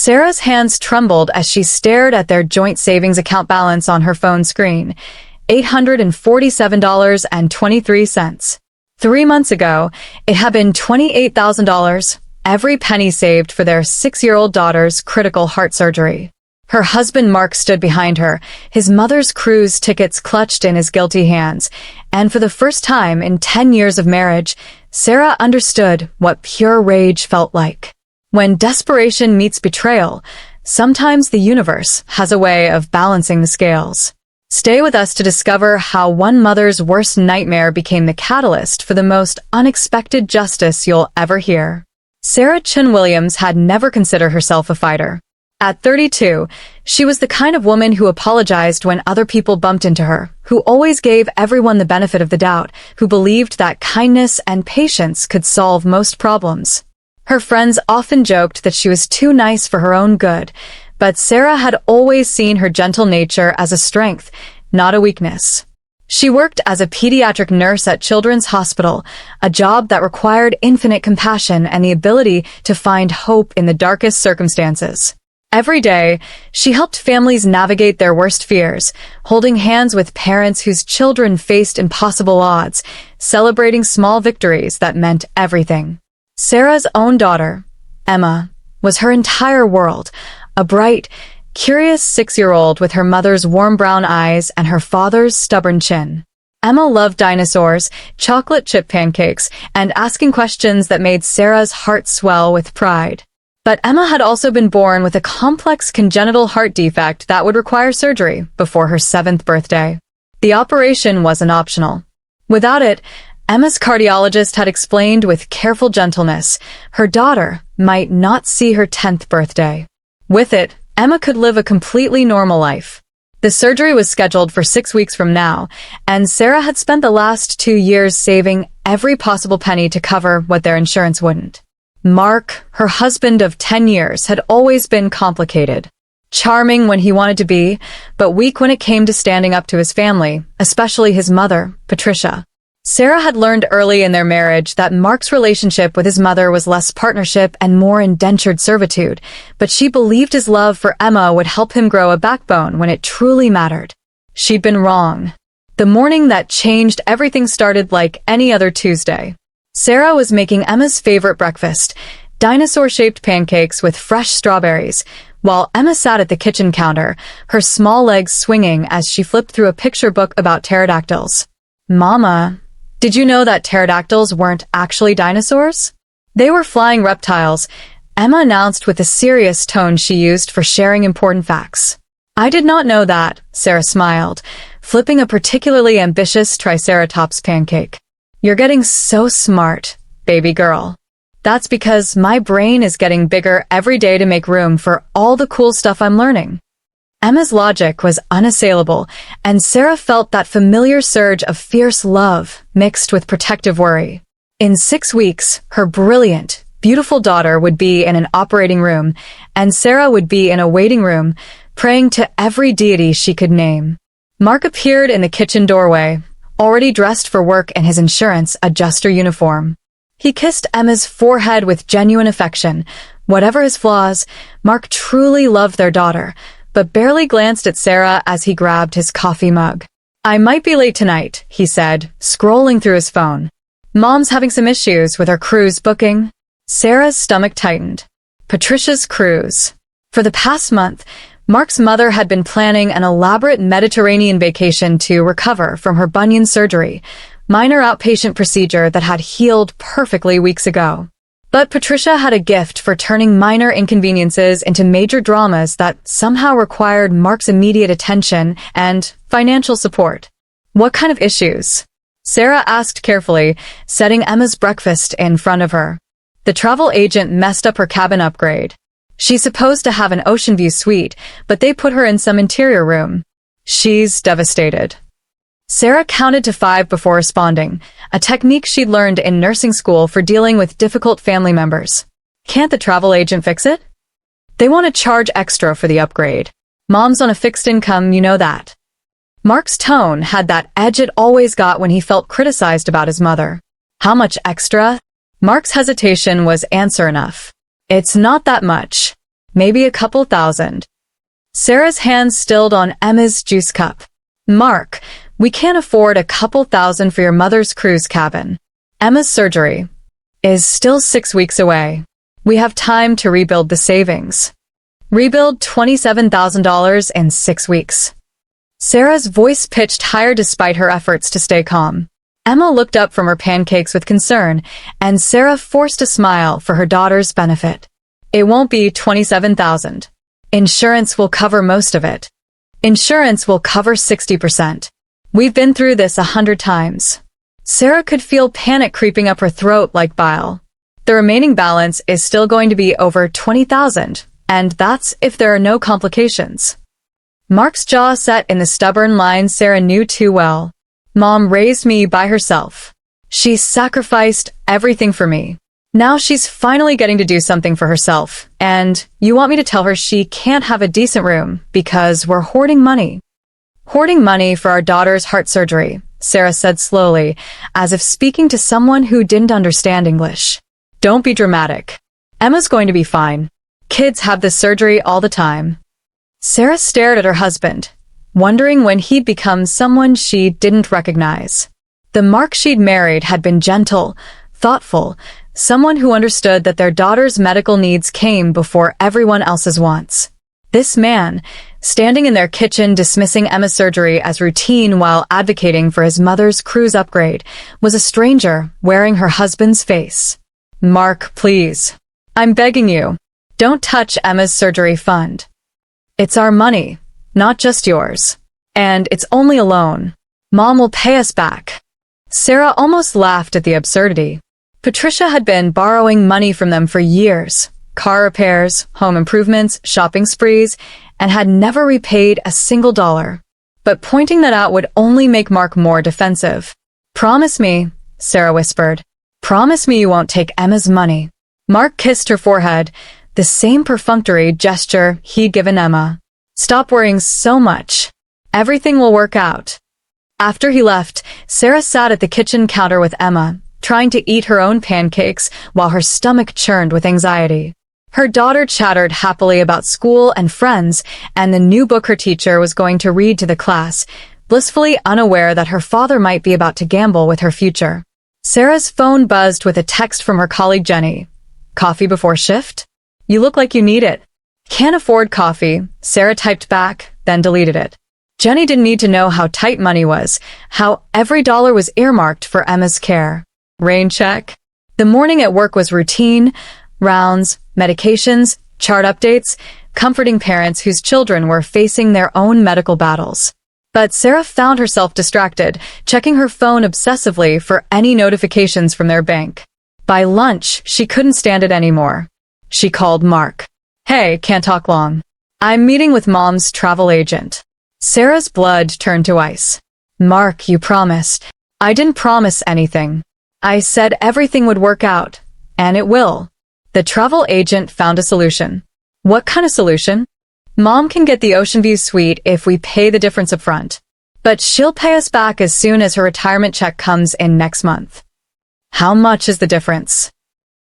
Sarah's hands trembled as she stared at their joint savings account balance on her phone screen. $847.23. 3 months ago, it had been $28,000, every penny saved for their 6-year-old daughter's critical heart surgery. Her husband Mark stood behind her, his mother's cruise tickets clutched in his guilty hands, and for the first time in 10 years of marriage, Sarah understood what pure rage felt like. When desperation meets betrayal, sometimes the universe has a way of balancing the scales. Stay with us to discover how one mother's worst nightmare became the catalyst for the most unexpected justice you'll ever hear. Sarah Chun Williams had never considered herself a fighter. At 32, she was the kind of woman who apologized when other people bumped into her, who always gave everyone the benefit of the doubt, who believed that kindness and patience could solve most problems. Her friends often joked that she was too nice for her own good, but Sarah had always seen her gentle nature as a strength, not a weakness. She worked as a pediatric nurse at Children's Hospital, a job that required infinite compassion and the ability to find hope in the darkest circumstances. Every day, she helped families navigate their worst fears, holding hands with parents whose children faced impossible odds, celebrating small victories that meant everything. Sarah's own daughter, Emma, was her entire world, a bright, curious 6-year-old with her mother's warm brown eyes and her father's stubborn chin. Emma loved dinosaurs, chocolate chip pancakes, and asking questions that made Sarah's heart swell with pride. But Emma had also been born with a complex congenital heart defect that would require surgery before her 7th birthday. The operation wasn't optional. Without it, Emma's cardiologist had explained with careful gentleness, her daughter might not see her 10th birthday. With it, Emma could live a completely normal life. The surgery was scheduled for 6 weeks from now, and Sarah had spent the last 2 years saving every possible penny to cover what their insurance wouldn't. Mark, her husband of 10 years, had always been complicated. Charming when he wanted to be, but weak when it came to standing up to his family, especially his mother, Patricia. Sarah had learned early in their marriage that Mark's relationship with his mother was less partnership and more indentured servitude, but she believed his love for Emma would help him grow a backbone when it truly mattered. She'd been wrong. The morning that changed everything started like any other Tuesday. Sarah was making Emma's favorite breakfast, dinosaur-shaped pancakes with fresh strawberries, while Emma sat at the kitchen counter, her small legs swinging as she flipped through a picture book about pterodactyls. "Mama, did you know that pterodactyls weren't actually dinosaurs? They were flying reptiles," Emma announced with the serious tone she used for sharing important facts. "I did not know that," Sarah smiled, flipping a particularly ambitious Triceratops pancake. "You're getting so smart, baby girl." "That's because my brain is getting bigger every day to make room for all the cool stuff I'm learning." Emma's logic was unassailable, and Sarah felt that familiar surge of fierce love mixed with protective worry. In 6 weeks, her brilliant, beautiful daughter would be in an operating room, and Sarah would be in a waiting room, praying to every deity she could name. Mark appeared in the kitchen doorway, already dressed for work in his insurance adjuster uniform. He kissed Emma's forehead with genuine affection. Whatever his flaws, Mark truly loved their daughter, but barely glanced at Sarah as he grabbed his coffee mug. "I might be late tonight," he said, scrolling through his phone. "Mom's having some issues with her cruise booking." Sarah's stomach tightened. Patricia's cruise. For the past month, Mark's mother had been planning an elaborate Mediterranean vacation to recover from her bunion surgery, minor outpatient procedure that had healed perfectly weeks ago. But Patricia had a gift for turning minor inconveniences into major dramas that somehow required Mark's immediate attention and financial support. "What kind of issues?" Sarah asked carefully, setting Emma's breakfast in front of her. "The travel agent messed up her cabin upgrade. She's supposed to have an ocean view suite, but they put her in some interior room. She's devastated." Sarah counted to 5 before responding, a technique she'd learned in nursing school for dealing with difficult family members. "Can't the travel agent fix it? They want to charge extra for the upgrade. Mom's on a fixed income, you know that." Mark's tone had that edge it always got when he felt criticized about his mother. "How much extra?" Mark's hesitation was answer enough. "It's not that much." Maybe a couple thousand. Sarah's hands stilled on Emma's juice cup. Mark, we can't afford a couple thousand for your mother's cruise cabin. Emma's surgery is still 6 weeks away. We have time to rebuild the savings. Rebuild $27,000 in 6 weeks. Sarah's voice pitched higher despite her efforts to stay calm. Emma looked up from her pancakes with concern, and Sarah forced a smile for her daughter's benefit. It won't be $27,000. Insurance will cover most of it. Insurance will cover 60%. We've been through this 100 times. Sarah could feel panic creeping up her throat like bile. The remaining balance is still going to be over $20,000, and that's if there are no complications. Mark's jaw set in the stubborn line Sarah knew too well. Mom raised me by herself. She sacrificed everything for me. Now she's finally getting to do something for herself, and you want me to tell her she can't have a decent room because we're hoarding money. Hoarding money for our daughter's heart surgery, Sarah said slowly, as if speaking to someone who didn't understand English. Don't be dramatic. Emma's going to be fine. Kids have this surgery all the time. Sarah stared at her husband, wondering when he'd become someone she didn't recognize. The Mark she'd married had been gentle, thoughtful, someone who understood that their daughter's medical needs came before everyone else's wants. This man, standing in their kitchen dismissing Emma's surgery as routine while advocating for his mother's cruise upgrade, was a stranger wearing her husband's face. Mark, please. I'm begging you. Don't touch Emma's surgery fund. It's our money, not just yours. And it's only a loan. Mom will pay us back. Sarah almost laughed at the absurdity. Patricia had been borrowing money from them for years. Car repairs, home improvements, shopping sprees, and had never repaid a single dollar. But pointing that out would only make Mark more defensive. Promise me, Sarah whispered. Promise me you won't take Emma's money. Mark kissed her forehead, the same perfunctory gesture he'd given Emma. Stop worrying so much. Everything will work out. After he left, Sarah sat at the kitchen counter with Emma, trying to eat her own pancakes while her stomach churned with anxiety. Her daughter chattered happily about school and friends and the new book her teacher was going to read to the class, blissfully unaware that her father might be about to gamble with her future. Sarah's phone buzzed with a text from her colleague Jenny. Coffee before shift? You look like you need it. Can't afford coffee, Sarah typed back, then deleted it. Jenny didn't need to know how tight money was, how every dollar was earmarked for Emma's care. Rain check. The morning at work was routine, rounds, medications, chart updates, comforting parents whose children were facing their own medical battles. But Sarah found herself distracted, checking her phone obsessively for any notifications from their bank. By lunch, she couldn't stand it anymore. She called Mark. Hey, can't talk long. I'm meeting with Mom's travel agent. Sarah's blood turned to ice. Mark, you promised. I didn't promise anything. I said everything would work out, and it will. The travel agent found a solution. What kind of solution? Mom can get the Ocean View suite if we pay the difference up front. But she'll pay us back as soon as her retirement check comes in next month. How much is the difference?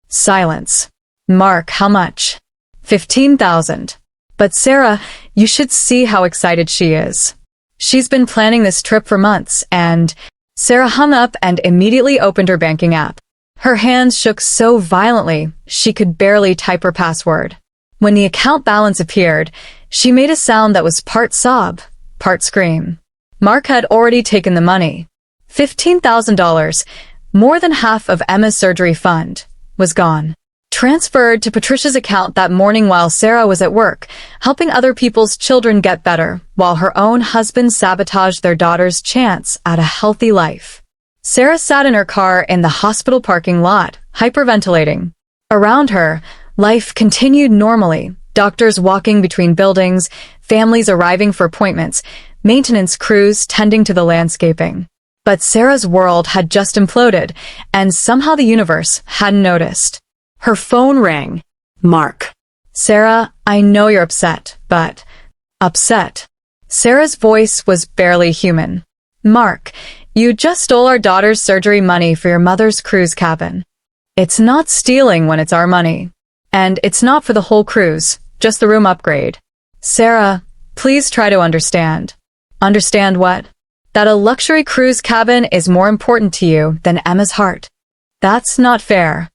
Silence. Mark, how much? $15,000. But Sarah, you should see how excited she is. She's been planning this trip for months, and Sarah hung up and immediately opened her banking app. Her hands shook so violently, she could barely type her password. When the account balance appeared, she made a sound that was part sob, part scream. Mark had already taken the money. $15,000, more than half of Emma's surgery fund, was gone. Transferred to Patricia's account that morning while Sarah was at work, helping other people's children get better, while her own husband sabotaged their daughter's chance at a healthy life. Sarah sat in her car in the hospital parking lot, hyperventilating. Around her, life continued normally, doctors walking between buildings, families arriving for appointments, maintenance crews tending to the landscaping. But Sarah's world had just imploded, and somehow the universe hadn't noticed. Her phone rang. Mark. Sarah, I know you're upset, but... Upset. Sarah's voice was barely human. Mark, you just stole our daughter's surgery money for your mother's cruise cabin. It's not stealing when it's our money. And it's not for the whole cruise, just the room upgrade. Sarah, please try to understand. Understand what? That a luxury cruise cabin is more important to you than Emma's heart. That's not fair.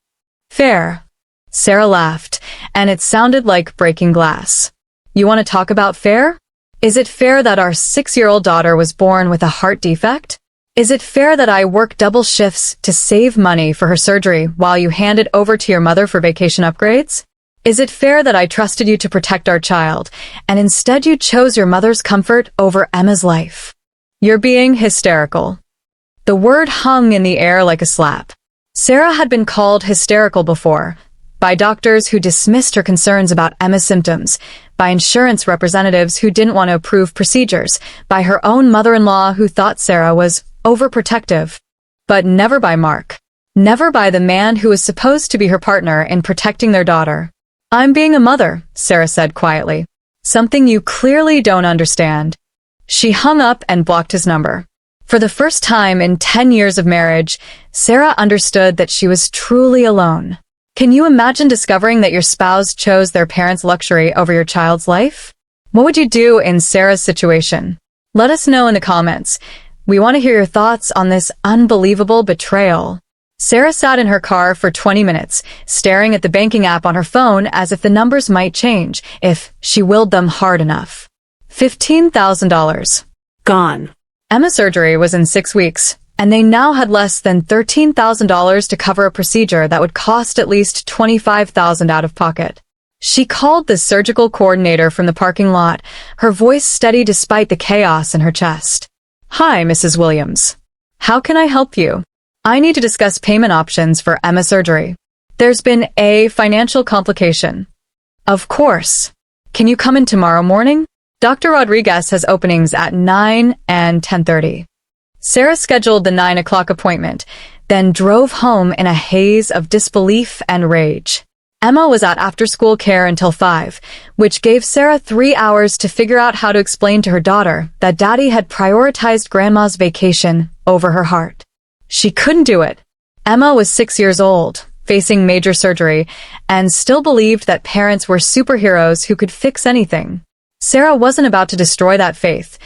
Fair. Sarah laughed, and it sounded like breaking glass. You want to talk about fair? Is it fair that our 6-year-old daughter was born with a heart defect? Is it fair that I work double shifts to save money for her surgery while you hand it over to your mother for vacation upgrades? Is it fair that I trusted you to protect our child, and instead you chose your mother's comfort over Emma's life? You're being hysterical. The word hung in the air like a slap. Sarah had been called hysterical before, by doctors who dismissed her concerns about Emma's symptoms, by insurance representatives who didn't want to approve procedures, by her own mother-in-law who thought Sarah was overprotective. But never by Mark. Never by the man who was supposed to be her partner in protecting their daughter. I'm being a mother, Sarah said quietly. Something you clearly don't understand. She hung up and blocked his number. For the first time in 10 years of marriage, Sarah understood that she was truly alone. Can you imagine discovering that your spouse chose their parents' luxury over your child's life? What would you do in Sarah's situation? Let us know in the comments. We want to hear your thoughts on this unbelievable betrayal. Sarah sat in her car for 20 minutes, staring at the banking app on her phone as if the numbers might change if she willed them hard enough. $15,000. Gone. Emma's surgery was in 6 weeks, and they now had less than $13,000 to cover a procedure that would cost at least $25,000 out of pocket. She called the surgical coordinator from the parking lot, her voice steady despite the chaos in her chest. Hi, Mrs. Williams. How can I help you? I need to discuss payment options for Emma's surgery. There's been a financial complication. Of course. Can you come in tomorrow morning? Dr. Rodriguez has openings at 9 and 10:30. Sarah scheduled the 9 o'clock appointment, then drove home in a haze of disbelief and rage. Emma was at after-school care until 5, which gave Sarah 3 hours to figure out how to explain to her daughter that Daddy had prioritized Grandma's vacation over her heart. She couldn't do it. Emma was 6 years old, facing major surgery, and still believed that parents were superheroes who could fix anything. Sarah wasn't about to destroy that faith,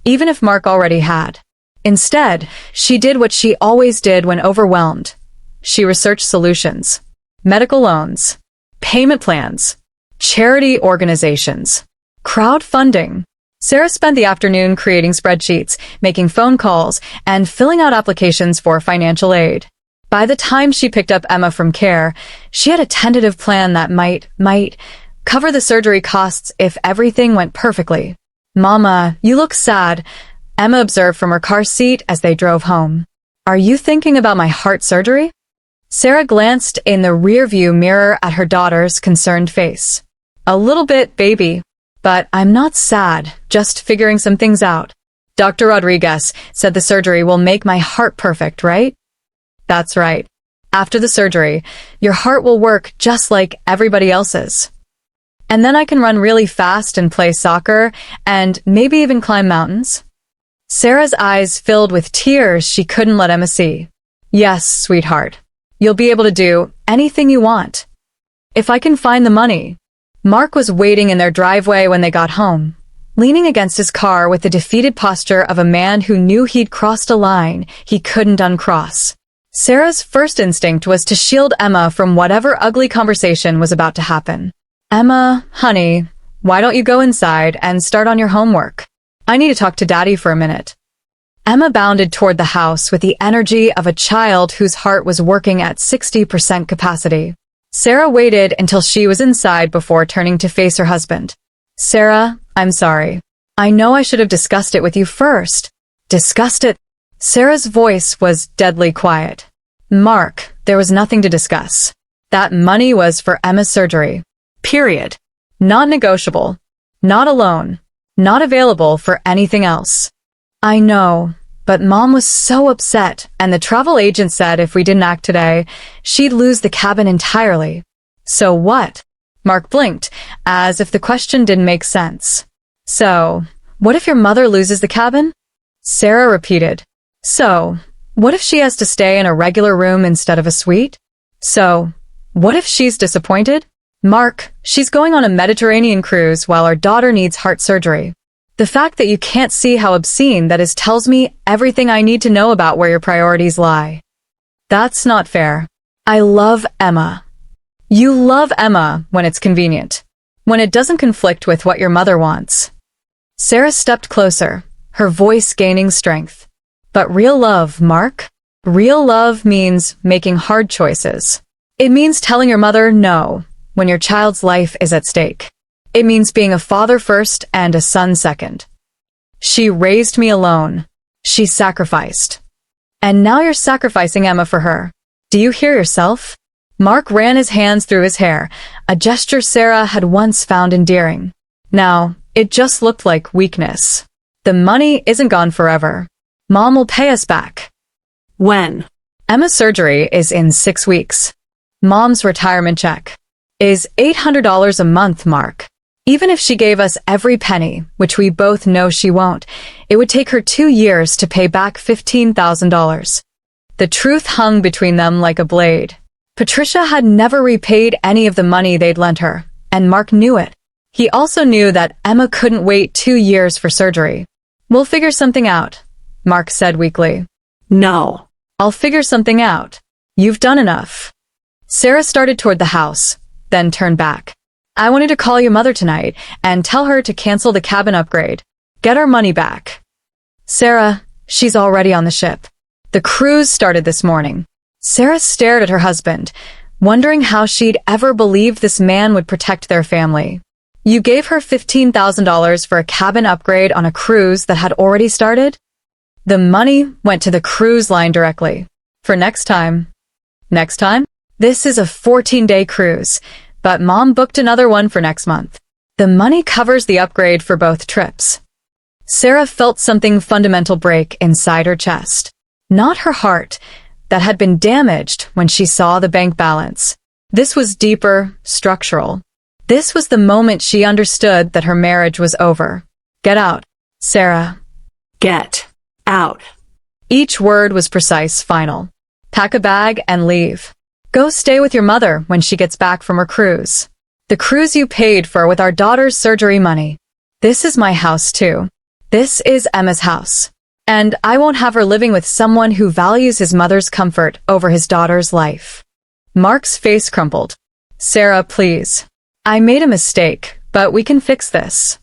even if Mark already had. Instead, she did what she always did when overwhelmed. She researched solutions. Medical loans. Payment plans. Charity organizations. Crowdfunding. Sarah spent the afternoon creating spreadsheets, making phone calls, and filling out applications for financial aid. By the time she picked up Emma from care, she had a tentative plan that might cover the surgery costs if everything went perfectly. Mama, you look sad, Emma observed from her car seat as they drove home. Are you thinking about my heart surgery? Sarah glanced in the rearview mirror at her daughter's concerned face. A little bit, baby. But I'm not sad, just figuring some things out. Dr. Rodriguez said the surgery will make my heart perfect, right? That's right. After the surgery, your heart will work just like everybody else's. And then I can run really fast and play soccer, and maybe even climb mountains. Sarah's eyes filled with tears she couldn't let Emma see. Yes, sweetheart. You'll be able to do anything you want. If I can find the money. Mark was waiting in their driveway when they got home, leaning against his car with the defeated posture of a man who knew he'd crossed a line he couldn't uncross. Sarah's first instinct was to shield Emma from whatever ugly conversation was about to happen. Emma, honey, why don't you go inside and start on your homework? I need to talk to Daddy for a minute. Emma bounded toward the house with the energy of a child whose heart was working at 60% capacity. Sarah waited until she was inside before turning to face her husband. Sarah, I'm sorry. I know I should have discussed it with you first. Discussed it? Sarah's voice was deadly quiet. Mark, there was nothing to discuss. That money was for Emma's surgery. Period. Not negotiable. Not alone. Not available for anything else. I know, but Mom was so upset, and the travel agent said if we didn't act today, she'd lose the cabin entirely. So what? Mark blinked, as if the question didn't make sense. So, what if your mother loses the cabin? Sarah repeated. So, what if she has to stay in a regular room instead of a suite? So, what if she's disappointed? Mark, she's going on a Mediterranean cruise while our daughter needs heart surgery. The fact that you can't see how obscene that is tells me everything I need to know about where your priorities lie. That's not fair. I love Emma. You love Emma when it's convenient, when it doesn't conflict with what your mother wants. Sarah stepped closer, her voice gaining strength. But real love, Mark? Real love means making hard choices. It means telling your mother no when your child's life is at stake. It means being a father first and a son second. She raised me alone. She sacrificed. And now you're sacrificing Emma for her. Do you hear yourself? Mark ran his hands through his hair, a gesture Sarah had once found endearing. Now, it just looked like weakness. The money isn't gone forever. Mom will pay us back. When? Emma's surgery is in 6 weeks. Mom's retirement check is $800 a month, Mark. Even if she gave us every penny, which we both know she won't, it would take her 2 years to pay back $15,000. The truth hung between them like a blade. Patricia had never repaid any of the money they'd lent her, and Mark knew it. He also knew that Emma couldn't wait 2 years for surgery. We'll figure something out, Mark said weakly. No. I'll figure something out. You've done enough. Sarah started toward the house, then turned back. I wanted to call your mother tonight and tell her to cancel the cabin upgrade. Get our money back. Sarah, she's already on the ship. The cruise started this morning. Sarah stared at her husband, wondering how she'd ever believed this man would protect their family. You gave her $15,000 for a cabin upgrade on a cruise that had already started? The money went to the cruise line directly. For next time. Next time? This is a 14-day cruise, but Mom booked another one for next month. The money covers the upgrade for both trips. Sarah felt something fundamental break inside her chest. Not her heart, that had been damaged when she saw the bank balance. This was deeper, structural. This was the moment she understood that her marriage was over. Get out, Sarah. Get out. Each word was precise, final. Pack a bag and leave. Go stay with your mother when she gets back from her cruise. The cruise you paid for with our daughter's surgery money. This is my house too. This is Emma's house. And I won't have her living with someone who values his mother's comfort over his daughter's life. Mark's face crumpled. Sarah, please. I made a mistake, but we can fix this.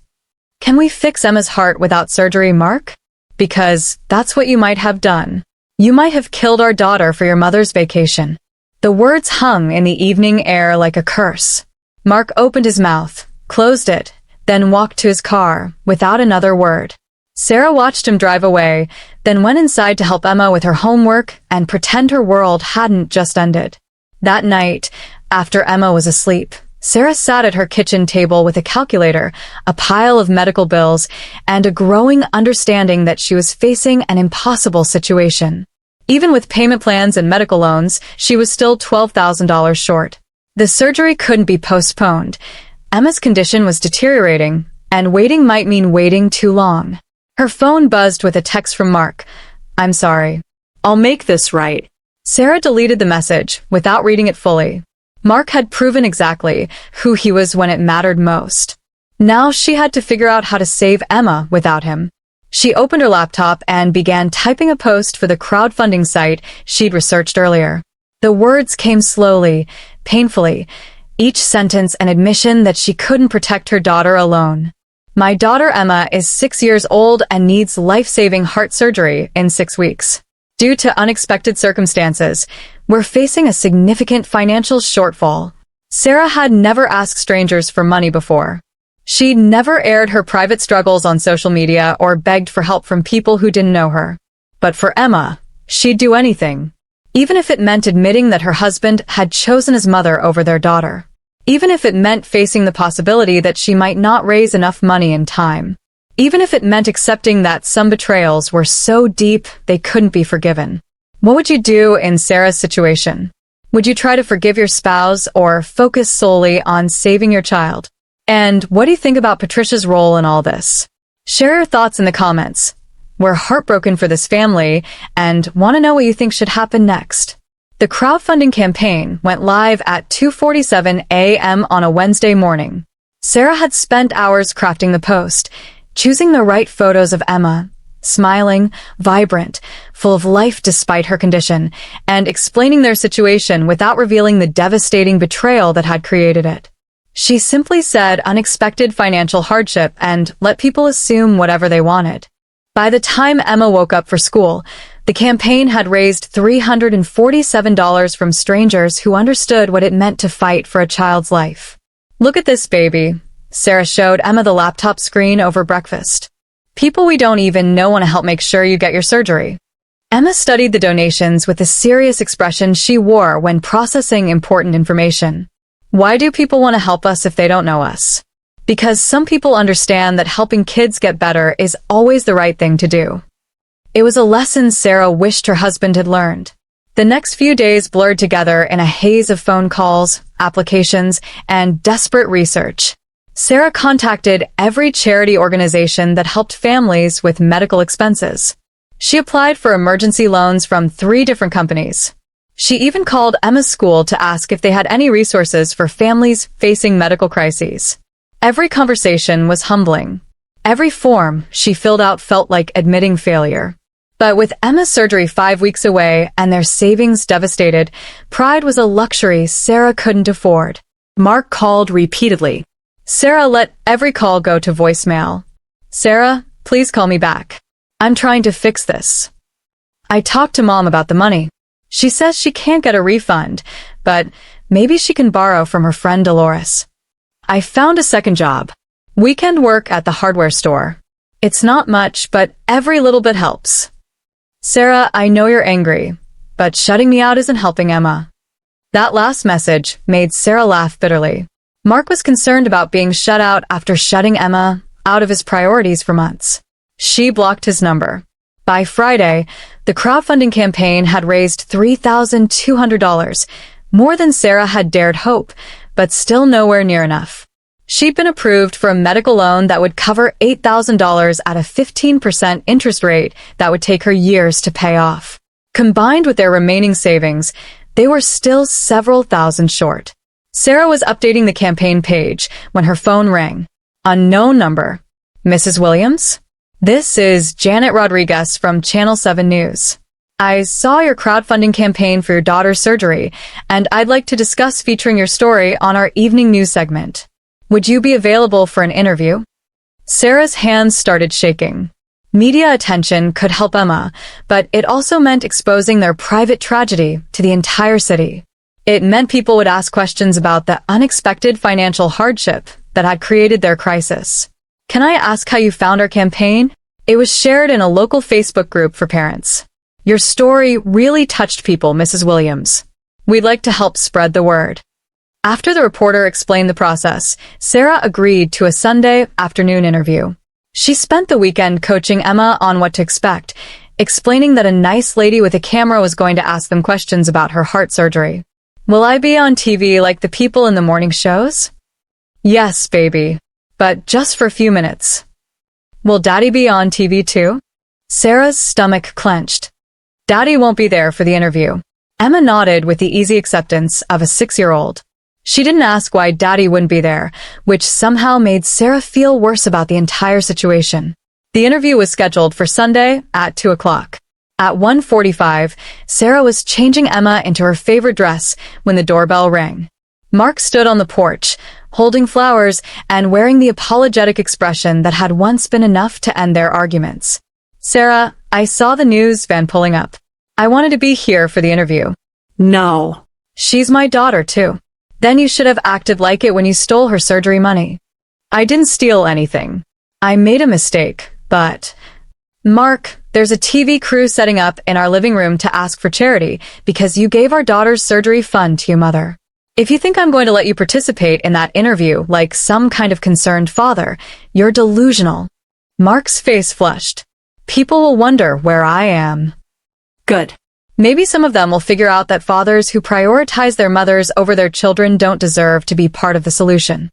Can we fix Emma's heart without surgery, Mark? Because that's what you might have done. You might have killed our daughter for your mother's vacation. The words hung in the evening air like a curse. Mark opened his mouth, closed it, then walked to his car without another word. Sarah watched him drive away, then went inside to help Emma with her homework and pretend her world hadn't just ended. That night, after Emma was asleep, Sarah sat at her kitchen table with a calculator, a pile of medical bills, and a growing understanding that she was facing an impossible situation. Even with payment plans and medical loans, she was still $12,000 short. The surgery couldn't be postponed. Emma's condition was deteriorating, and waiting might mean waiting too long. Her phone buzzed with a text from Mark. I'm sorry. I'll make this right. Sarah deleted the message without reading it fully. Mark had proven exactly who he was when it mattered most. Now she had to figure out how to save Emma without him. She opened her laptop and began typing a post for the crowdfunding site she'd researched earlier. The words came slowly, painfully, each sentence an admission that she couldn't protect her daughter alone. My daughter Emma is 6 years old and needs life-saving heart surgery in 6 weeks. Due to unexpected circumstances, we're facing a significant financial shortfall. Sarah had never asked strangers for money before. She'd never aired her private struggles on social media or begged for help from people who didn't know her. But for Emma, she'd do anything. Even if it meant admitting that her husband had chosen his mother over their daughter. Even if it meant facing the possibility that she might not raise enough money in time. Even if it meant accepting that some betrayals were so deep they couldn't be forgiven. What would you do in Sarah's situation? Would you try to forgive your spouse or focus solely on saving your child? And what do you think about Patricia's role in all this? Share your thoughts in the comments. We're heartbroken for this family and want to know what you think should happen next. The crowdfunding campaign went live at 2:47 a.m. on a Wednesday morning. Sarah had spent hours crafting the post, choosing the right photos of Emma, smiling, vibrant, full of life despite her condition, and explaining their situation without revealing the devastating betrayal that had created it. She simply said unexpected financial hardship and let people assume whatever they wanted. By the time Emma woke up for school, the campaign had raised $347 from strangers who understood what it meant to fight for a child's life. "Look at this baby," Sarah showed Emma the laptop screen over breakfast. "People we don't even know want to help make sure you get your surgery." Emma studied the donations with the serious expression she wore when processing important information. Why do people want to help us if they don't know us? Because some people understand that helping kids get better is always the right thing to do. It was a lesson Sarah wished her husband had learned. The next few days blurred together in a haze of phone calls, applications, and desperate research. Sarah contacted every charity organization that helped families with medical expenses. She applied for emergency loans from 3 different companies. She even called Emma's school to ask if they had any resources for families facing medical crises. Every conversation was humbling. Every form she filled out felt like admitting failure. But with Emma's surgery 5 weeks away and their savings devastated, pride was a luxury Sarah couldn't afford. Mark called repeatedly. Sarah let every call go to voicemail. "Sarah, please call me back. I'm trying to fix this. I talked to Mom about the money. She says she can't get a refund, but maybe she can borrow from her friend Dolores. I found a second job. Weekend work at the hardware store. It's not much, but every little bit helps. Sarah, I know you're angry, but shutting me out isn't helping Emma." That last message made Sarah laugh bitterly. Mark was concerned about being shut out after shutting Emma out of his priorities for months. She blocked his number. By Friday, the crowdfunding campaign had raised $3,200, more than Sarah had dared hope, but still nowhere near enough. She'd been approved for a medical loan that would cover $8,000 at a 15% interest rate that would take her years to pay off. Combined with their remaining savings, they were still several thousand short. Sarah was updating the campaign page when her phone rang. Unknown number. "Mrs. Williams? This is Janet Rodriguez from Channel 7 News. I saw your crowdfunding campaign for your daughter's surgery, and I'd like to discuss featuring your story on our evening news segment. Would you be available for an interview?" Sarah's hands started shaking. Media attention could help Emma, but it also meant exposing their private tragedy to the entire city. It meant people would ask questions about the unexpected financial hardship that had created their crisis. "Can I ask how you found our campaign?" It was shared in a local Facebook group for parents. "Your story really touched people, Mrs. Williams. We'd like to help spread the word." After the reporter explained the process, Sarah agreed to a Sunday afternoon interview. She spent the weekend coaching Emma on what to expect, explaining that a nice lady with a camera was going to ask them questions about her heart surgery. "Will I be on TV like the people in the morning shows?" "Yes, baby, but just for a few minutes." "Will Daddy be on TV too?" Sarah's stomach clenched. "Daddy won't be there for the interview." Emma nodded with the easy acceptance of a 6-year-old. She didn't ask why Daddy wouldn't be there, which somehow made Sarah feel worse about the entire situation. The interview was scheduled for Sunday at 2 o'clock. At 1:45, Sarah was changing Emma into her favorite dress when the doorbell rang. Mark stood on the porch, holding flowers and wearing the apologetic expression that had once been enough to end their arguments. "Sarah, I saw the news van pulling up. I wanted to be here for the interview." "No." "She's my daughter, too." "Then you should have acted like it when you stole her surgery money." "I didn't steal anything. I made a mistake, but..." "Mark, there's a TV crew setting up in our living room to ask for charity because you gave our daughter's surgery fund to your mother. If you think I'm going to let you participate in that interview like some kind of concerned father, you're delusional." Mark's face flushed. "People will wonder where I am." "Good. Maybe some of them will figure out that fathers who prioritize their mothers over their children don't deserve to be part of the solution."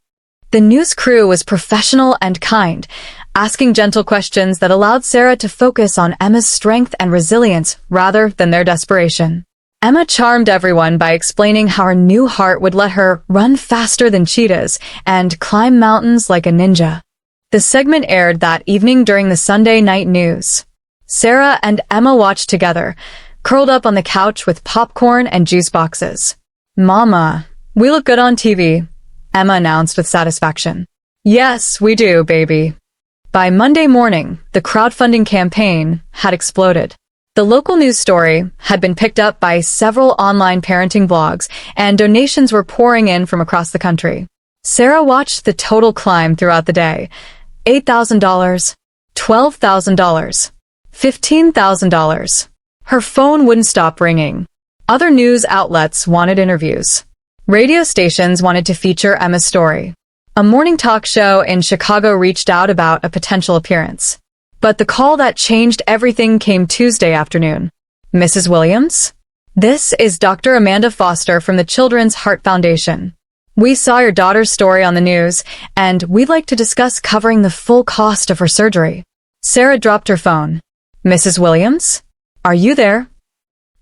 The news crew was professional and kind, asking gentle questions that allowed Sarah to focus on Emma's strength and resilience rather than their desperation. Emma charmed everyone by explaining how her new heart would let her run faster than cheetahs and climb mountains like a ninja. The segment aired that evening during the Sunday night news. Sarah and Emma watched together, curled up on the couch with popcorn and juice boxes. "Mama, we look good on TV," Emma announced with satisfaction. "Yes, we do, baby." By Monday morning, the crowdfunding campaign had exploded. The local news story had been picked up by several online parenting blogs, and donations were pouring in from across the country. Sarah watched the total climb throughout the day. $8,000, $12,000, $15,000. Her phone wouldn't stop ringing. Other news outlets wanted interviews. Radio stations wanted to feature Emma's story. A morning talk show in Chicago reached out about a potential appearance. But the call that changed everything came Tuesday afternoon. "Mrs. Williams? This is Dr. Amanda Foster from the Children's Heart Foundation. We saw your daughter's story on the news, and we'd like to discuss covering the full cost of her surgery." Sarah dropped her phone. "Mrs. Williams? Are you there?"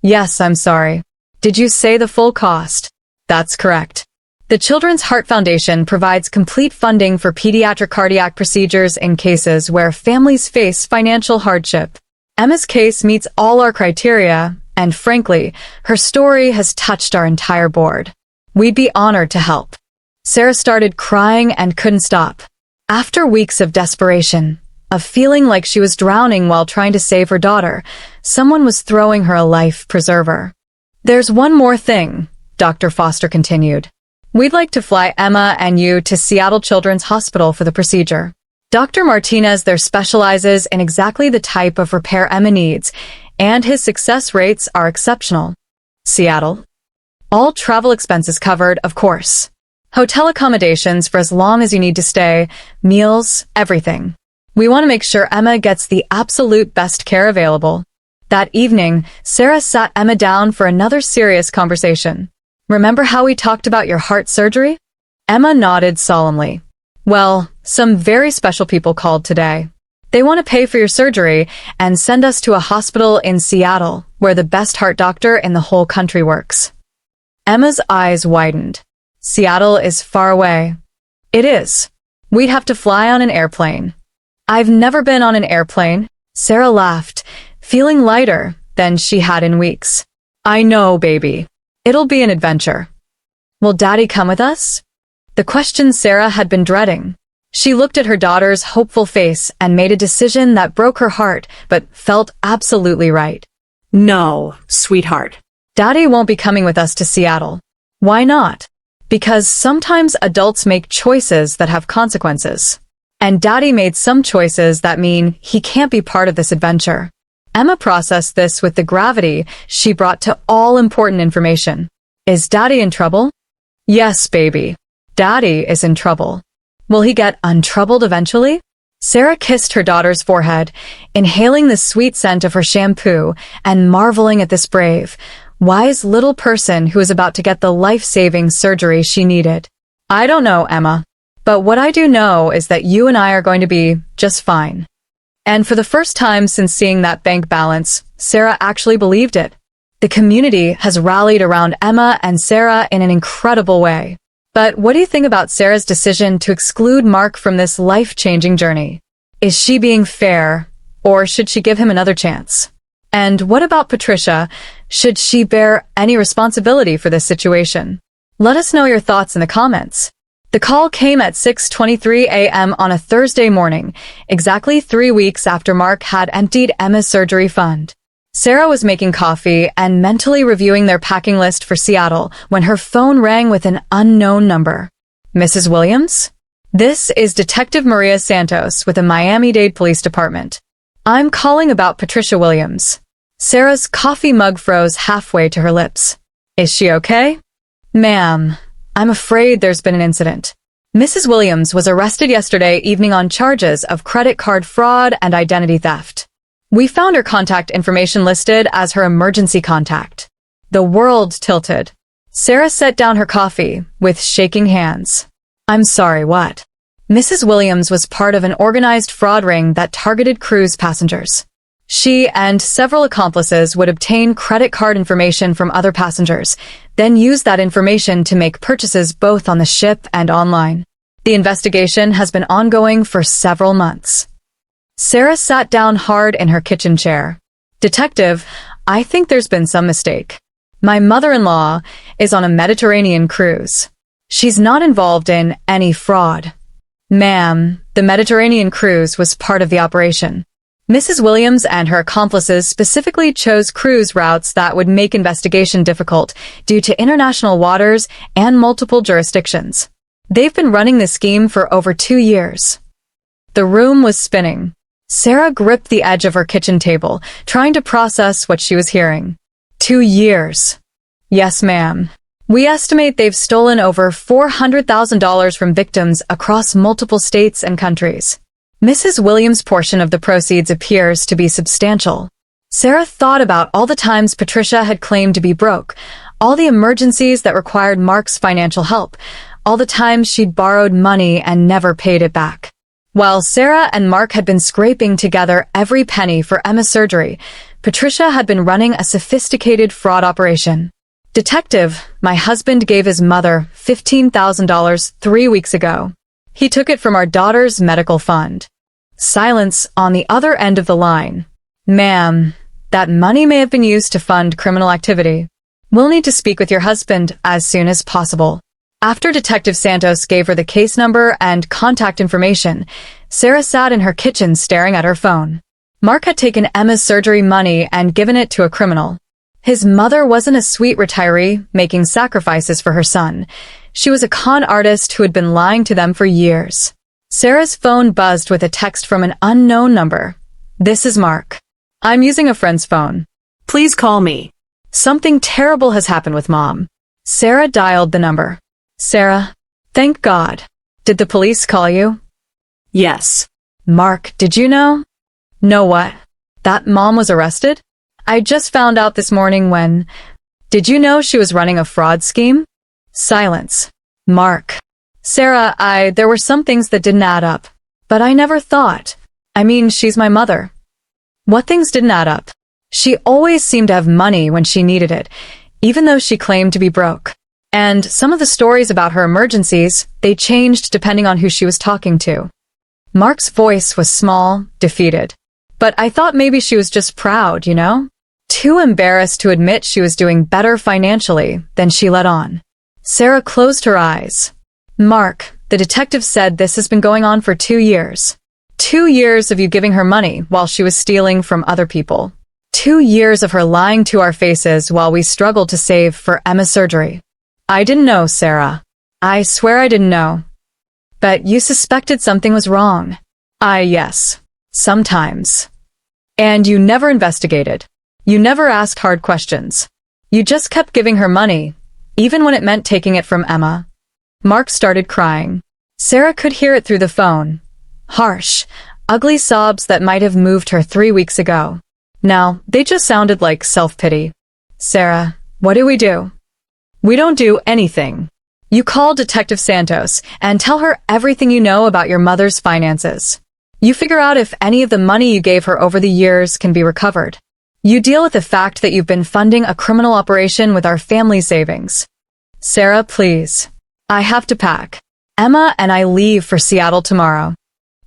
"Yes, I'm sorry. Did you say the full cost?" "That's correct. The Children's Heart Foundation provides complete funding for pediatric cardiac procedures in cases where families face financial hardship. Emma's case meets all our criteria, and frankly, her story has touched our entire board. We'd be honored to help." Sarah started crying and couldn't stop. After weeks of desperation, of feeling like she was drowning while trying to save her daughter, someone was throwing her a life preserver. "There's one more thing," Dr. Foster continued. "We'd like to fly Emma and you to Seattle Children's Hospital for the procedure. Dr. Martinez there specializes in exactly the type of repair Emma needs, and his success rates are exceptional." Seattle? All travel expenses covered, of course. Hotel accommodations for as long as you need to stay, meals, everything. We want to make sure Emma gets the absolute best care available. That evening, Sarah sat Emma down for another serious conversation. "Remember how we talked about your heart surgery?" Emma nodded solemnly. "Well, some very special people called today. They want to pay for your surgery and send us to a hospital in Seattle where the best heart doctor in the whole country works." Emma's eyes widened. "Seattle is far away." "It is. We'd have to fly on an airplane." "I've never been on an airplane." Sarah laughed, feeling lighter than she had in weeks. "I know, baby. It'll be an adventure." "Will Daddy come with us?" The question Sarah had been dreading. She looked at her daughter's hopeful face and made a decision that broke her heart, but felt absolutely right. No, sweetheart. "Daddy won't be coming with us to Seattle." "Why not?" "Because sometimes adults make choices that have consequences. And Daddy made some choices that mean he can't be part of this adventure." Emma processed this with the gravity she brought to all important information. "Is Daddy in trouble?" "Yes, baby. Daddy is in trouble." "Will he get untroubled eventually?" Sarah kissed her daughter's forehead, inhaling the sweet scent of her shampoo and marveling at this brave, wise little person who was about to get the life-saving surgery she needed. "I don't know, Emma. But what I do know is that you and I are going to be just fine." And for the first time since seeing that bank balance, Sarah actually believed it. The community has rallied around Emma and Sarah in an incredible way. But what do you think about Sarah's decision to exclude Mark from this life-changing journey? Is she being fair, or should she give him another chance? And what about Patricia? Should she bear any responsibility for this situation? Let us know your thoughts in the comments. The call came at 6:23 a.m. on a Thursday morning, exactly 3 weeks after Mark had emptied Emma's surgery fund. Sarah was making coffee and mentally reviewing their packing list for Seattle when her phone rang with an unknown number. "Mrs. Williams? This is Detective Maria Santos with the Miami-Dade Police Department. I'm calling about Patricia Williams." Sarah's coffee mug froze halfway to her lips. "Is she okay?" "Ma'am, I'm afraid there's been an incident. Mrs. Williams was arrested yesterday evening on charges of credit card fraud and identity theft. We found her contact information listed as her emergency contact." The world tilted. Sarah set down her coffee with shaking hands. "I'm sorry, what?" "Mrs. Williams was part of an organized fraud ring that targeted cruise passengers. She and several accomplices would obtain credit card information from other passengers, then use that information to make purchases both on the ship and online. The investigation has been ongoing for several months. Sarah sat down hard in her kitchen chair. Detective, I think there's been some mistake. My mother-in-law is on a Mediterranean cruise. She's not involved in any fraud. Ma'am, the Mediterranean cruise was part of the operation. Mrs. Williams and her accomplices specifically chose cruise routes that would make investigation difficult due to international waters and multiple jurisdictions. They've been running this scheme for over 2 years. The room was spinning. Sarah gripped the edge of her kitchen table, trying to process what she was hearing. 2 years. Yes, ma'am. We estimate they've stolen over $400,000 from victims across multiple states and countries. Mrs. Williams' portion of the proceeds appears to be substantial. Sarah thought about all the times Patricia had claimed to be broke, all the emergencies that required Mark's financial help, all the times she'd borrowed money and never paid it back. While Sarah and Mark had been scraping together every penny for Emma's surgery, Patricia had been running a sophisticated fraud operation. Detective, my husband gave his mother $15,000 3 weeks ago. He took it from our daughter's medical fund. Silence on the other end of the line. Ma'am, that money may have been used to fund criminal activity. We'll need to speak with your husband as soon as possible. After Detective Santos gave her the case number and contact information, Sarah sat in her kitchen staring at her phone. Mark had taken Emma's surgery money and given it to a criminal. His mother wasn't a sweet retiree making sacrifices for her son. She was a con artist who had been lying to them for years. Sarah's phone buzzed with a text from an unknown number. This is Mark. I'm using a friend's phone. Please call me. Something terrible has happened with Mom. Sarah dialed the number. Sarah, thank God. Did the police call you? Yes. Mark, did you know? Know what? That Mom was arrested? I just found out this morning when... Did you know she was running a fraud scheme? Silence. Mark. Sarah, there were some things that didn't add up. But I never thought. I mean, she's my mother. What things didn't add up? She always seemed to have money when she needed it, even though she claimed to be broke. And some of the stories about her emergencies, they changed depending on who she was talking to. Mark's voice was small, defeated. But I thought maybe she was just proud, you know? Too embarrassed to admit she was doing better financially than she let on. Sarah closed her eyes. Mark, the detective said this has been going on for 2 years. 2 years of you giving her money while she was stealing from other people. 2 years of her lying to our faces while we struggled to save for Emma's surgery. I didn't know, Sarah. I swear I didn't know. But you suspected something was wrong. Yes. Sometimes. And you never investigated. You never asked hard questions. You just kept giving her money, even when it meant taking it from Emma. Mark started crying. Sarah could hear it through the phone. Harsh, ugly sobs that might have moved her 3 weeks ago. Now, they just sounded like self-pity. Sarah, what do? We don't do anything. You call Detective Santos and tell her everything you know about your mother's finances. You figure out if any of the money you gave her over the years can be recovered. You deal with the fact that you've been funding a criminal operation with our family savings. Sarah, please. I have to pack. Emma and I leave for Seattle tomorrow.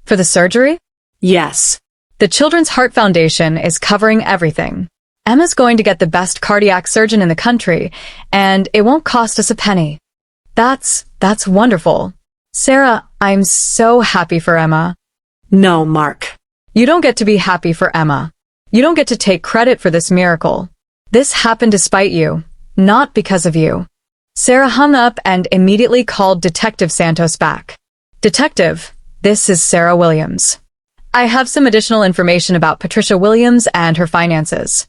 For the surgery? Yes. The Children's Heart Foundation is covering everything. Emma's going to get the best cardiac surgeon in the country, and it won't cost us a penny. That's wonderful. Sarah, I'm so happy for Emma. No, Mark. You don't get to be happy for Emma. You don't get to take credit for this miracle. This happened despite you, not because of you. Sarah hung up and immediately called Detective Santos back. Detective, this is Sarah Williams. I have some additional information about Patricia Williams and her finances.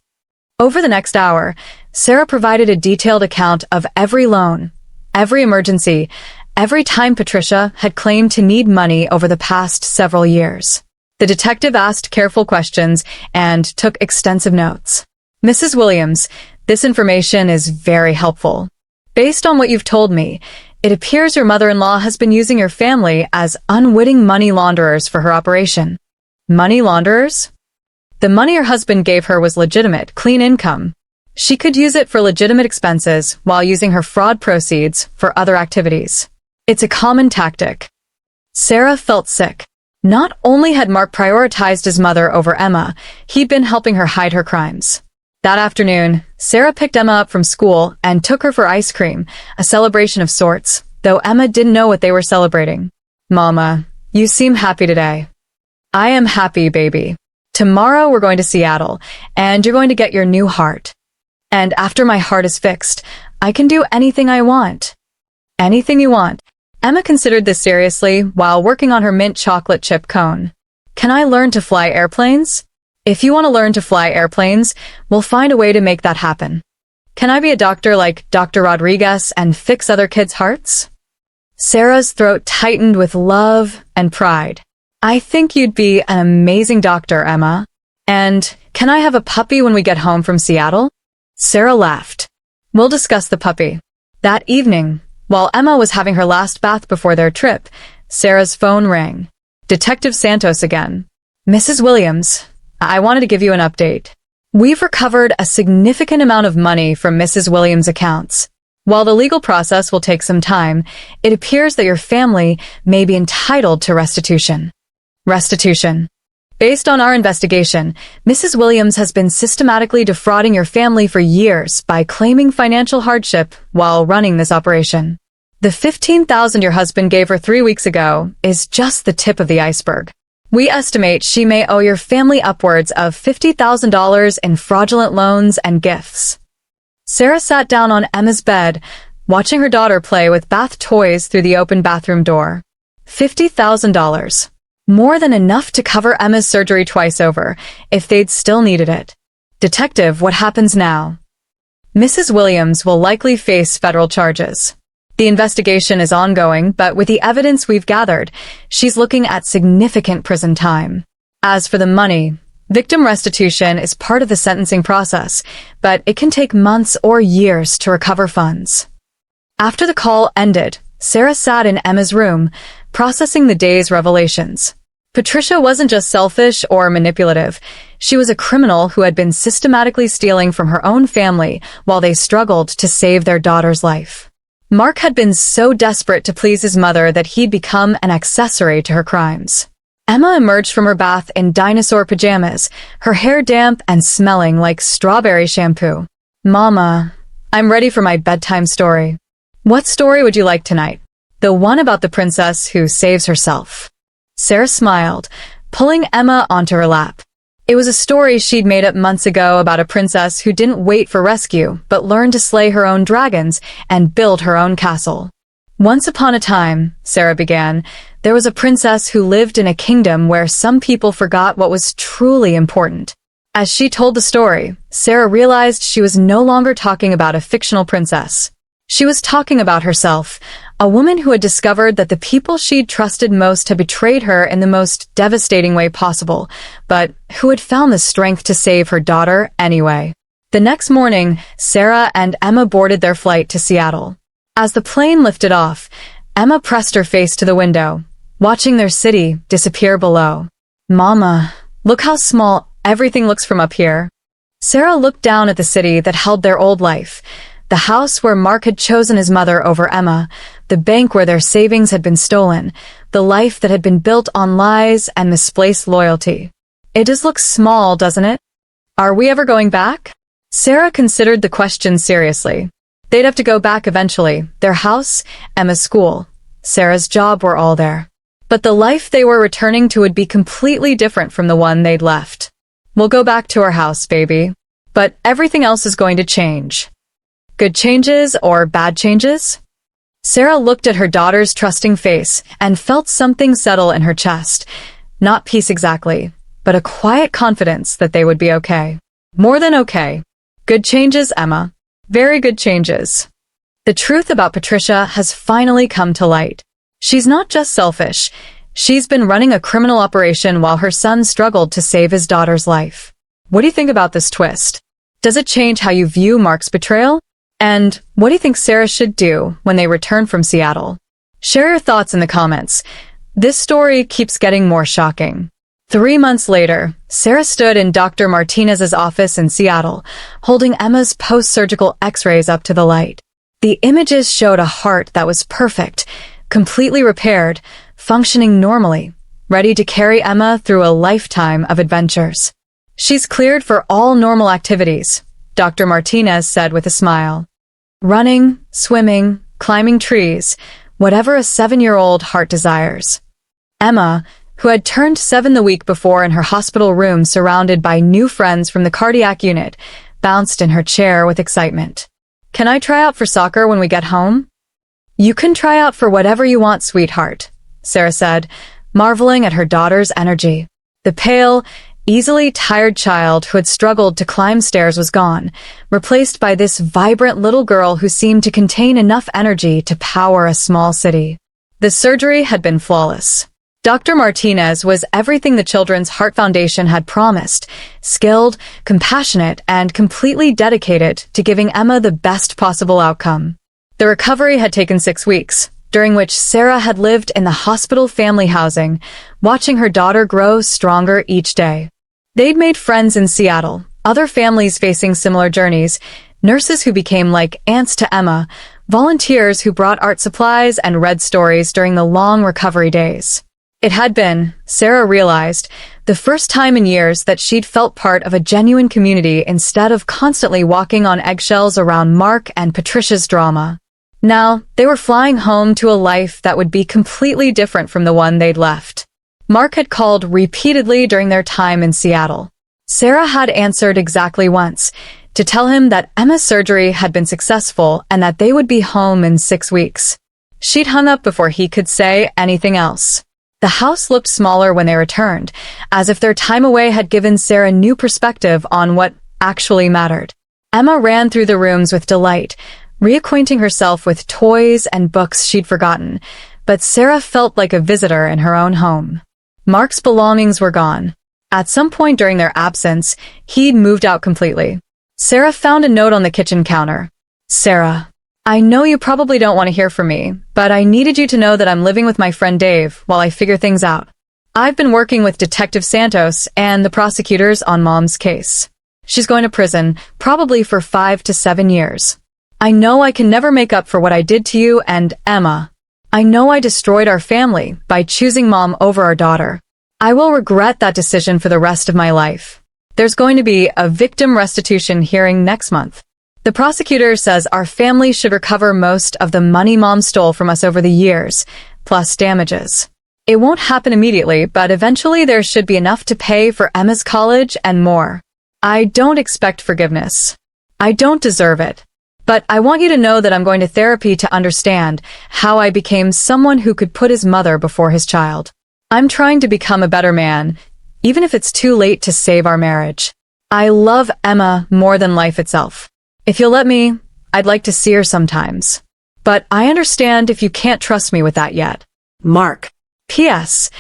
Over the next hour, Sarah provided a detailed account of every loan, every emergency, every time Patricia had claimed to need money over the past several years. The detective asked careful questions and took extensive notes. Mrs. Williams, this information is very helpful. Based on what you've told me, it appears your mother-in-law has been using your family as unwitting money launderers for her operation. Money launderers? The money her husband gave her was legitimate, clean income. She could use it for legitimate expenses while using her fraud proceeds for other activities. It's a common tactic. Sarah felt sick. Not only had Mark prioritized his mother over Emma, he'd been helping her hide her crimes. That afternoon, Sarah picked Emma up from school and took her for ice cream, a celebration of sorts, though Emma didn't know what they were celebrating. "Mama, you seem happy today." "I am happy, baby. Tomorrow we're going to Seattle, and you're going to get your new heart. And after my heart is fixed, I can do anything I want." "Anything you want." Emma considered this seriously while working on her mint chocolate chip cone. "Can I learn to fly airplanes?" "If you want to learn to fly airplanes, we'll find a way to make that happen." "Can I be a doctor like Dr. Rodriguez and fix other kids' hearts?" Sarah's throat tightened with love and pride. "I think you'd be an amazing doctor, Emma. And can I have a puppy when we get home from Seattle?" Sarah laughed. "We'll discuss the puppy." That evening, while Emma was having her last bath before their trip, Sarah's phone rang. Detective Santos again. "Mrs. Williams, I wanted to give you an update. We've recovered a significant amount of money from Mrs. Williams' accounts. While the legal process will take some time, it appears that your family may be entitled to restitution." Restitution. "Based on our investigation, Mrs. Williams has been systematically defrauding your family for years by claiming financial hardship while running this operation. The $15,000 your husband gave her 3 weeks ago is just the tip of the iceberg. We estimate she may owe your family upwards of $50,000 in fraudulent loans and gifts." Sarah sat down on Emma's bed, watching her daughter play with bath toys through the open bathroom door. $50,000. More than enough to cover Emma's surgery twice over, if they'd still needed it. "Detective, what happens now?" "Mrs. Williams will likely face federal charges. The investigation is ongoing, but with the evidence we've gathered, she's looking at significant prison time. As for the money, victim restitution is part of the sentencing process, but it can take months or years to recover funds." After the call ended, Sarah sat in Emma's room, processing the day's revelations. Patricia wasn't just selfish or manipulative. She was a criminal who had been systematically stealing from her own family while they struggled to save their daughter's life. Mark had been so desperate to please his mother that he'd become an accessory to her crimes. Emma emerged from her bath in dinosaur pajamas, her hair damp and smelling like strawberry shampoo. "Mama, I'm ready for my bedtime story." "What story would you like tonight?" "The one about the princess who saves herself." Sarah smiled, pulling Emma onto her lap. It was a story she'd made up months ago about a princess who didn't wait for rescue, but learned to slay her own dragons and build her own castle. "Once upon a time," Sarah began, "there was a princess who lived in a kingdom where some people forgot what was truly important." As she told the story, Sarah realized she was no longer talking about a fictional princess. She was talking about herself, a woman who had discovered that the people she'd trusted most had betrayed her in the most devastating way possible, but who had found the strength to save her daughter anyway. The next morning, Sarah and Emma boarded their flight to Seattle. As the plane lifted off, Emma pressed her face to the window, watching their city disappear below. "Mama, look how small everything looks from up here." Sarah looked down at the city that held their old life, the house where Mark had chosen his mother over Emma, the bank where their savings had been stolen, the life that had been built on lies and misplaced loyalty. "It does look small, doesn't it? Are we ever going back?" Sarah considered the question seriously. They'd have to go back eventually. Their house, Emma's school, Sarah's job were all there. But the life they were returning to would be completely different from the one they'd left. "We'll go back to our house, baby. But everything else is going to change." "Good changes or bad changes?" Sarah looked at her daughter's trusting face and felt something settle in her chest. Not peace exactly, but a quiet confidence that they would be okay. More than okay. "Good changes, Emma. Very good changes." The truth about Patricia has finally come to light. She's not just selfish. She's been running a criminal operation while her son struggled to save his daughter's life. What do you think about this twist? Does it change how you view Mark's betrayal? And what do you think Sarah should do when they return from Seattle? Share your thoughts in the comments. This story keeps getting more shocking. 3 months later, Sarah stood in Dr. Martinez's office in Seattle, holding Emma's post-surgical x-rays up to the light. The images showed a heart that was perfect, completely repaired, functioning normally, ready to carry Emma through a lifetime of adventures. "She's cleared for all normal activities," Dr. Martinez said with a smile. "Running, swimming, climbing trees, whatever a 7-year-old heart desires." Emma, who had turned 7 the week before in her hospital room surrounded by new friends from the cardiac unit, bounced in her chair with excitement. "Can I try out for soccer when we get home?" "You can try out for whatever you want, sweetheart," Sarah said, marveling at her daughter's energy. The pale, easily tired child who had struggled to climb stairs was gone, replaced by this vibrant little girl who seemed to contain enough energy to power a small city. The surgery had been flawless. Dr. Martinez was everything the Children's Heart Foundation had promised: skilled, compassionate, and completely dedicated to giving Emma the best possible outcome. The recovery had taken 6 weeks, during which Sarah had lived in the hospital family housing, watching her daughter grow stronger each day. They'd made friends in Seattle, other families facing similar journeys, nurses who became like aunts to Emma, volunteers who brought art supplies and read stories during the long recovery days. It had been, Sarah realized, the first time in years that she'd felt part of a genuine community instead of constantly walking on eggshells around Mark and Patricia's drama. Now, they were flying home to a life that would be completely different from the one they'd left. Mark had called repeatedly during their time in Seattle. Sarah had answered exactly once, to tell him that Emma's surgery had been successful and that they would be home in 6 weeks. She'd hung up before he could say anything else. The house looked smaller when they returned, as if their time away had given Sarah new perspective on what actually mattered. Emma ran through the rooms with delight, reacquainting herself with toys and books she'd forgotten, but Sarah felt like a visitor in her own home. Mark's belongings were gone. At some point during their absence, he'd moved out completely. Sarah found a note on the kitchen counter. "Sarah, I know you probably don't want to hear from me, but I needed you to know that I'm living with my friend Dave while I figure things out. I've been working with Detective Santos and the prosecutors on Mom's case. She's going to prison, probably for 5 to 7 years. I know I can never make up for what I did to you and Emma. I know I destroyed our family by choosing Mom over our daughter. I will regret that decision for the rest of my life. There's going to be a victim restitution hearing next month. The prosecutor says our family should recover most of the money Mom stole from us over the years, plus damages. It won't happen immediately, but eventually there should be enough to pay for Emma's college and more. I don't expect forgiveness. I don't deserve it. But I want you to know that I'm going to therapy to understand how I became someone who could put his mother before his child. I'm trying to become a better man, even if it's too late to save our marriage. I love Emma more than life itself. If you'll let me, I'd like to see her sometimes. But I understand if you can't trust me with that yet. Mark. P.S.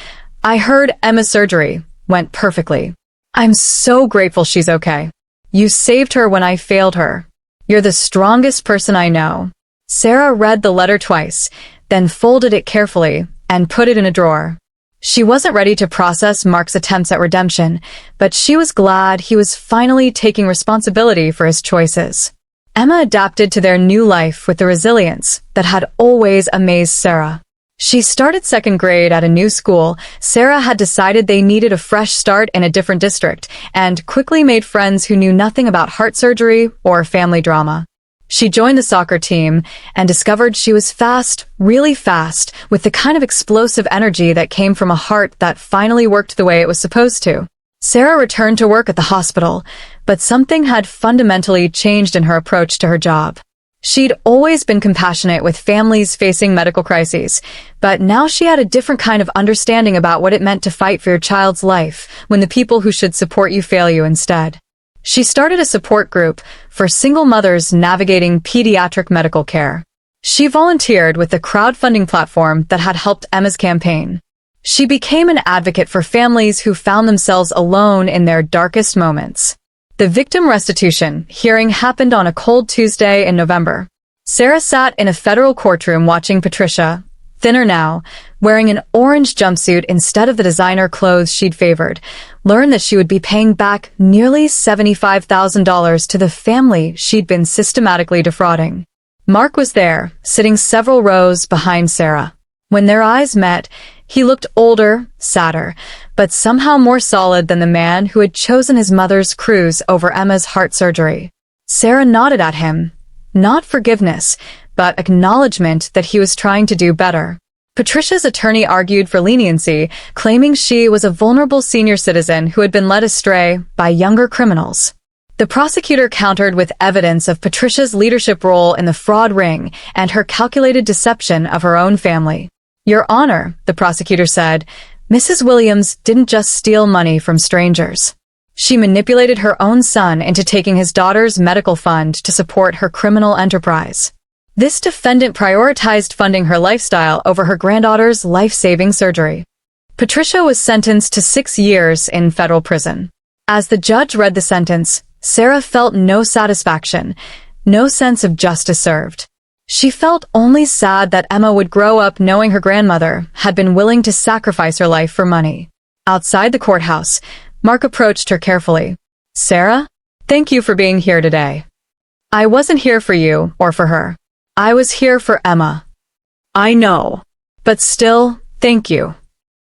I heard Emma's surgery went perfectly. I'm so grateful she's okay. You saved her when I failed her. You're the strongest person I know." Sarah read the letter twice, then folded it carefully and put it in a drawer. She wasn't ready to process Mark's attempts at redemption, but she was glad he was finally taking responsibility for his choices. Emma adapted to their new life with the resilience that had always amazed Sarah. She started 2nd grade at a new school. Sarah had decided they needed a fresh start in a different district and quickly made friends who knew nothing about heart surgery or family drama. She joined the soccer team and discovered she was fast, really fast, with the kind of explosive energy that came from a heart that finally worked the way it was supposed to. Sarah returned to work at the hospital, but something had fundamentally changed in her approach to her job. She'd always been compassionate with families facing medical crises, but now she had a different kind of understanding about what it meant to fight for your child's life when the people who should support you fail you instead. She started a support group for single mothers navigating pediatric medical care. She volunteered with the crowdfunding platform that had helped Emma's campaign. She became an advocate for families who found themselves alone in their darkest moments. The victim restitution hearing happened on a cold Tuesday in November. Sarah sat in a federal courtroom watching Patricia, thinner now, wearing an orange jumpsuit instead of the designer clothes she'd favored, learned that she would be paying back nearly $75,000 to the family she'd been systematically defrauding. Mark was there, sitting several rows behind Sarah. When their eyes met, he looked older, sadder, but somehow more solid than the man who had chosen his mother's cruise over Emma's heart surgery. Sarah nodded at him, not forgiveness, but acknowledgement that he was trying to do better. Patricia's attorney argued for leniency, claiming she was a vulnerable senior citizen who had been led astray by younger criminals. The prosecutor countered with evidence of Patricia's leadership role in the fraud ring and her calculated deception of her own family. Your Honor, the prosecutor said, Mrs. Williams didn't just steal money from strangers. She manipulated her own son into taking his daughter's medical fund to support her criminal enterprise. This defendant prioritized funding her lifestyle over her granddaughter's life-saving surgery. Patricia was sentenced to 6 years in federal prison. As the judge read the sentence, Sarah felt no satisfaction, no sense of justice served. She felt only sad that Emma would grow up knowing her grandmother had been willing to sacrifice her life for money. Outside the courthouse, Mark approached her carefully. Sarah, thank you for being here today. I wasn't here for you or for her. I was here for Emma. I know. But still, thank you.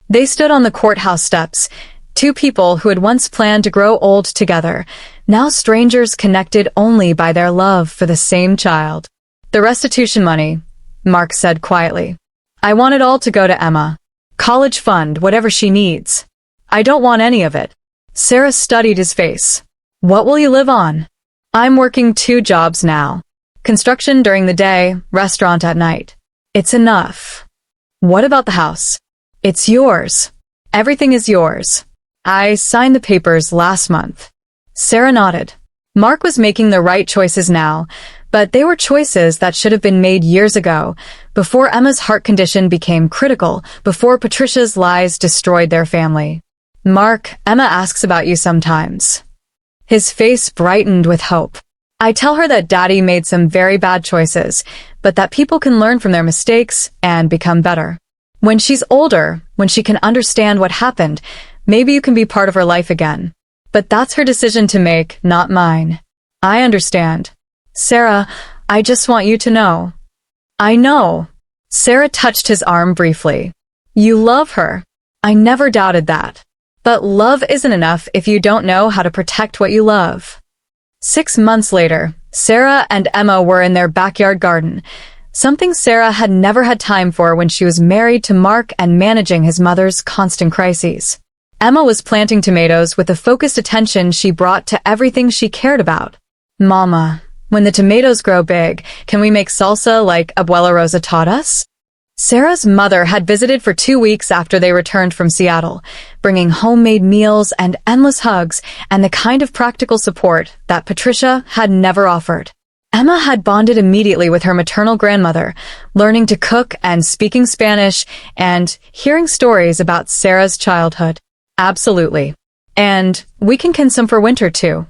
They stood on the courthouse steps, two people who had once planned to grow old together, now strangers connected only by their love for the same child. The restitution money, Mark said quietly. I want it all to go to Emma. College fund, whatever she needs. I don't want any of it. Sarah studied his face. What will you live on? I'm working 2 jobs now. Construction during the day, restaurant at night. It's enough. What about the house? It's yours. Everything is yours. I signed the papers last month. Sarah nodded. Mark was making the right choices now, but they were choices that should have been made years ago, before Emma's heart condition became critical, before Patricia's lies destroyed their family. Mark, Emma asks about you sometimes. His face brightened with hope. I tell her that Daddy made some very bad choices, but that people can learn from their mistakes and become better. When she's older, when she can understand what happened, maybe you can be part of her life again. But that's her decision to make, not mine. I understand. Sarah, I just want you to know. I know. Sarah touched his arm briefly. You love her. I never doubted that. But love isn't enough if you don't know how to protect what you love. 6 months later, Sarah and Emma were in their backyard garden, something Sarah had never had time for when she was married to Mark and managing his mother's constant crises. Emma was planting tomatoes with the focused attention she brought to everything she cared about. Mama, when the tomatoes grow big, can we make salsa like Abuela Rosa taught us? Sarah's mother had visited for 2 weeks after they returned from Seattle, bringing homemade meals and endless hugs and the kind of practical support that Patricia had never offered. Emma had bonded immediately with her maternal grandmother, learning to cook and speaking Spanish and hearing stories about Sarah's childhood. Absolutely. And we can some for winter too.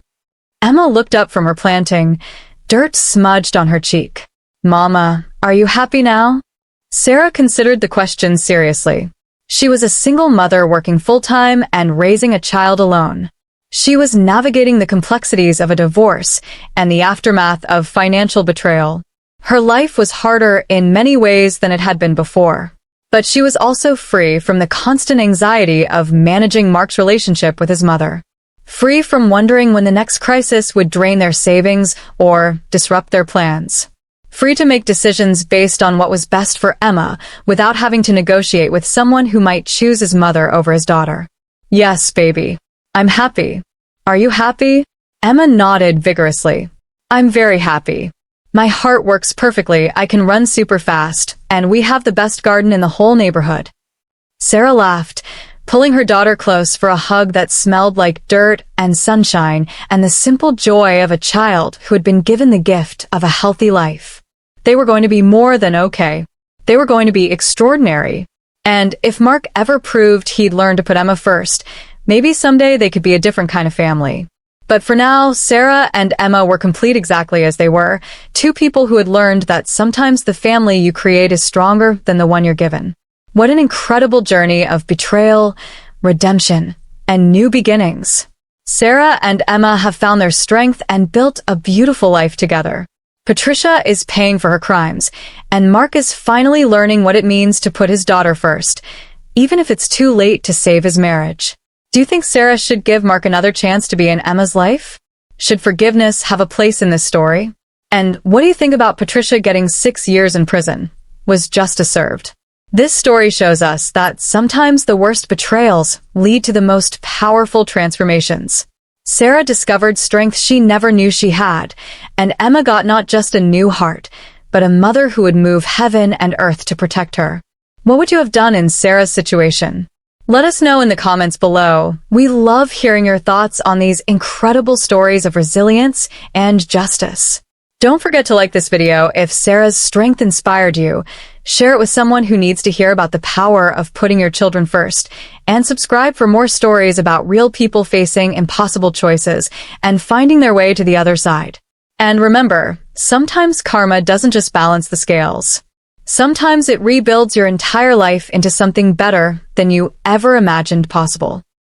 Emma looked up from her planting, dirt smudged on her cheek. Mama, are you happy now? Sarah considered the question seriously. She was a single mother working full-time and raising a child alone. She was navigating the complexities of a divorce and the aftermath of financial betrayal. Her life was harder in many ways than it had been before. But she was also free from the constant anxiety of managing Mark's relationship with his mother. Free from wondering when the next crisis would drain their savings or disrupt their plans. Free to make decisions based on what was best for Emma without having to negotiate with someone who might choose his mother over his daughter. Yes, baby. I'm happy. Are you happy? Emma nodded vigorously. I'm very happy. My heart works perfectly, I can run super fast, and we have the best garden in the whole neighborhood. Sarah laughed, pulling her daughter close for a hug that smelled like dirt and sunshine and the simple joy of a child who had been given the gift of a healthy life. They were going to be more than okay. They were going to be extraordinary. And if Mark ever proved he'd learned to put Emma first, maybe someday they could be a different kind of family. But for now, Sarah and Emma were complete exactly as they were, two people who had learned that sometimes the family you create is stronger than the one you're given. What an incredible journey of betrayal, redemption, and new beginnings. Sarah and Emma have found their strength and built a beautiful life together. Patricia is paying for her crimes, and Mark is finally learning what it means to put his daughter first, even if it's too late to save his marriage. Do you think Sarah should give Mark another chance to be in Emma's life? Should forgiveness have a place in this story? And what do you think about Patricia getting 6 years in prison? Was justice served? This story shows us that sometimes the worst betrayals lead to the most powerful transformations. Sarah discovered strength she never knew she had, and Emma got not just a new heart, but a mother who would move heaven and earth to protect her. What would you have done in Sarah's situation? Let us know in the comments below. We love hearing your thoughts on these incredible stories of resilience and justice. Don't forget to like this video if Sarah's strength inspired you. Share it with someone who needs to hear about the power of putting your children first. And subscribe for more stories about real people facing impossible choices and finding their way to the other side. And remember, sometimes karma doesn't just balance the scales. Sometimes it rebuilds your entire life into something better than you ever imagined possible.